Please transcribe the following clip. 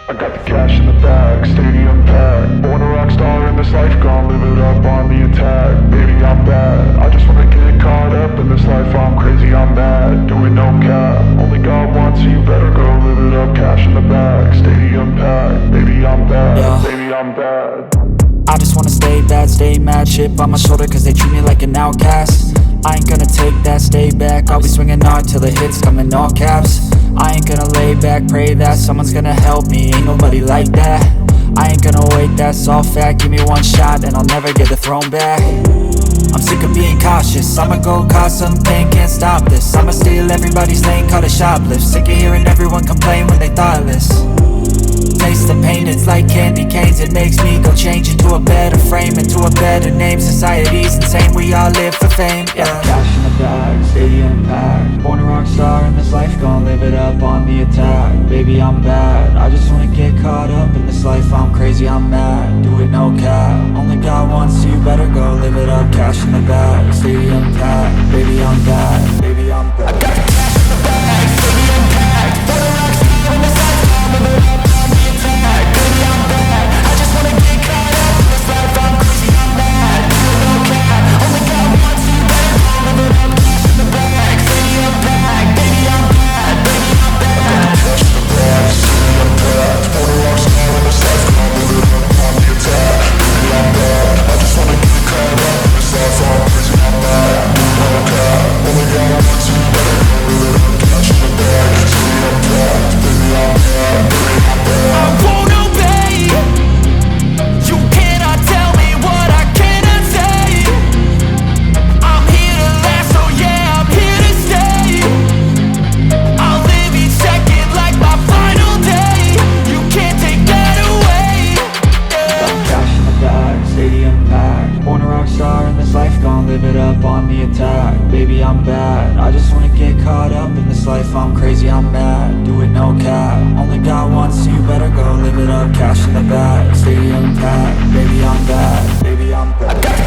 I got the cash in the bag, stadium packed. Born a rock star in this life, gon' live it up on the attack. Baby, I'm bad, I just wanna get caught up in this life. I'm crazy, I'm mad, doing no cap. Only God wants you, better go live it up. Cash in the bag, stadium packed. Baby, I'm bad, Yeah. baby, I'm bad. I just wanna stay bad, stay mad. Chip on my shoulder cause they treat me like an outcast. I ain't gonna take that, stay back. I'll be swinging hard till the hits come in all caps. I ain't gonna lay back, pray that someone's gonna help me. Ain't nobody like that. I ain't gonna wait, that's all fact. Give me one shot and I'll never get the throne back. I'm sick of being cautious, I'ma go cause some pain, can't stop this. I'ma steal everybody's lane, call it shoplift. Sick of hearing everyone complain when they thoughtless. Taste the pain, it's like candy canes. It makes me go change into a better frame, into a better name. Society's insane, we all live for fame, yeah. Cash in the bag, stadium packed. Born a rock star in this life, gon' live it up on the attack. Baby, I'm bad, I just wanna get caught up in this life. I'm crazy, I'm mad, do it no cap. Only God wants you, better go live it up. Cash in the bag, stadium packed. Baby, I'm bad, baby, I'm bad. I got the cash in the bag, stadium packed. Born a rock star in this life, gon' live it up on the attack. Baby, I'm bad, I just wanna get caught up in this life. I'm crazy, I'm mad, do it no cap. Only God wants you, better go live it up. Cash in the bag, stadium packed. Baby, I'm bad, baby, I'm bad. Cash in the bag, stadium packed. Born a rock star in this life, gon' live it up on the attack. Baby, I'm bad, I just wanna get caught up in this life. I'm crazy, I'm mad, do it no cap. Only God wants you, better go live it up. Cash in the bag, stadium packed. Baby, I'm bad, baby, I'm bad. I won't obey. You cannot tell me what I cannot say. I'm here to last, so yeah, I'm here to stay. I'll live each second like my final day. You can't take that away, yeah. Cash in the bag, stadium packed. Born a rock star in this life, gon' live it up on the attack. Baby, I'm bad, I just wanna get caught up in this life. I'm crazy, I'm mad, do it no cap. Only God wants you, better go live it up. Cash in the bag, stadium packed. Baby, I'm bad, baby, I'm bad.